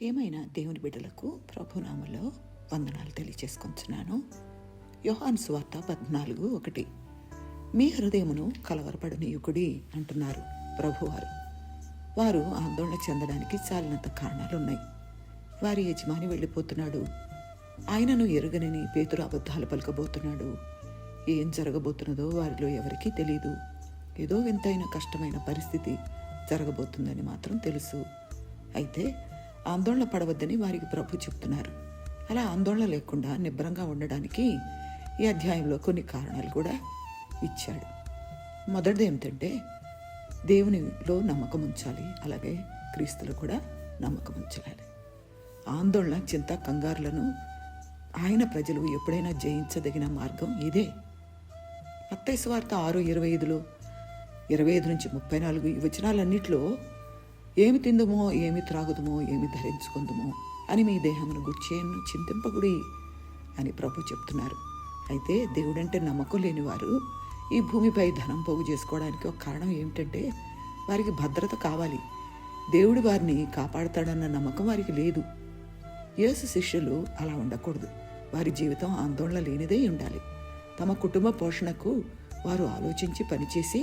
ఏమైనా దేవుని బిడ్డలకు ప్రభునామలో వందనాలు తెలియచేసుకొంచున్నాను. యోహాను సువార్త 14:1. మీ హృదయమును కలవరపడనీయుకుడి అంటున్నారు ప్రభువారు. వారు ఆందోళన చెందడానికి చాలినంత కారణాలున్నాయి. వారి యజమాని వెళ్ళిపోతున్నాడు. ఆయనను ఎరుగనని పేతురు అబద్ధాలు పలకబోతున్నాడు. ఏం జరగబోతున్నదో వారిలో ఎవరికీ తెలియదు. ఏదో వింతైన కష్టమైన పరిస్థితి జరగబోతుందని మాత్రం తెలుసు. అయితే ఆందోళన పడవద్దని వారికి ప్రభు చెప్తున్నారు. అలా ఆందోళన లేకుండా నిబ్బరంగా ఉండడానికి ఈ అధ్యాయంలో కొన్ని కారణాలు కూడా ఇచ్చాడు. మొదటిది ఏమిటంటే దేవునిలో నమ్మకం ఉంచాలి, అలాగే క్రీస్తులో కూడా నమ్మకం ఉంచాలి. ఆందోళన, చింత, కంగారులను ఆయన ప్రజలు ఎప్పుడైనా జయించదగిన మార్గం ఇదే. మత్తయి సువార్త 6:25 25-34 ఈ వచనాలన్నింటిలో ఏమి తిందుమో, ఏమి త్రాగుదుమో, ఏమి ధరించుకుందుమో అని మీ దేహమును గుర్చేను చింతింపకుడి అని ప్రభు చెప్తున్నారు. అయితే దేవుడంటే నమ్మకం లేని వారు ఈ భూమిపై ధనం పోగు చేసుకోవడానికి ఒక కారణం ఏమిటంటే వారికి భద్రత కావాలి. దేవుడు వారిని కాపాడతాడన్న నమ్మకం వారికి లేదు. యేసు శిష్యులు అలా ఉండకూడదు. వారి జీవితం ఆందోళన లేనిదే ఉండాలి. తమ కుటుంబ పోషణకు వారు ఆలోచించి పనిచేసి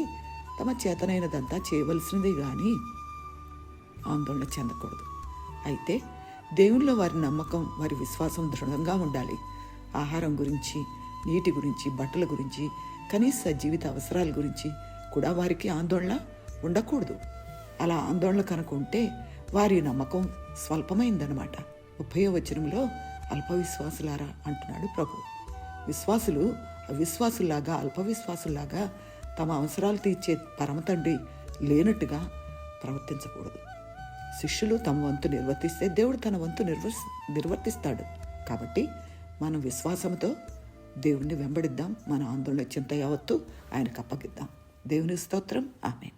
తమ చేతనైనదంతా చేయవలసినదే కానీ ఆందోళన చెందకూడదు. అయితే దేవునిలో వారి నమ్మకం, వారి విశ్వాసం దృఢంగా ఉండాలి. ఆహారం గురించి, నీటి గురించి, బట్టల గురించి, కనీస జీవిత అవసరాల గురించి కూడా వారికి ఆందోళన ఉండకూడదు. అలా ఆందోళన కనుక ఉంటే వారి నమ్మకం స్వల్పమైందనమాట. 30వ వచనంలో అల్ప విశ్వాసులారా అంటున్నాడు ప్రభు. విశ్వాసులు అవిశ్వాసుల్లాగా, అల్ప విశ్వాసుల్లాగా తమ అవసరాలు తీర్చే పరమతండ్రి లేనట్టుగా ప్రవర్తించకూడదు. శిష్యులు తమ వంతు నిర్వర్తిస్తే దేవుడు తన వంతు నిర్వర్తిస్తాడు. కాబట్టి మనం విశ్వాసంతో దేవుణ్ణి వెంబడిద్దాం. మన ఆందోళన చింత యావత్తు ఆయనకు అప్పగిద్దాం. దేవుని స్తోత్రం. ఆమేన్.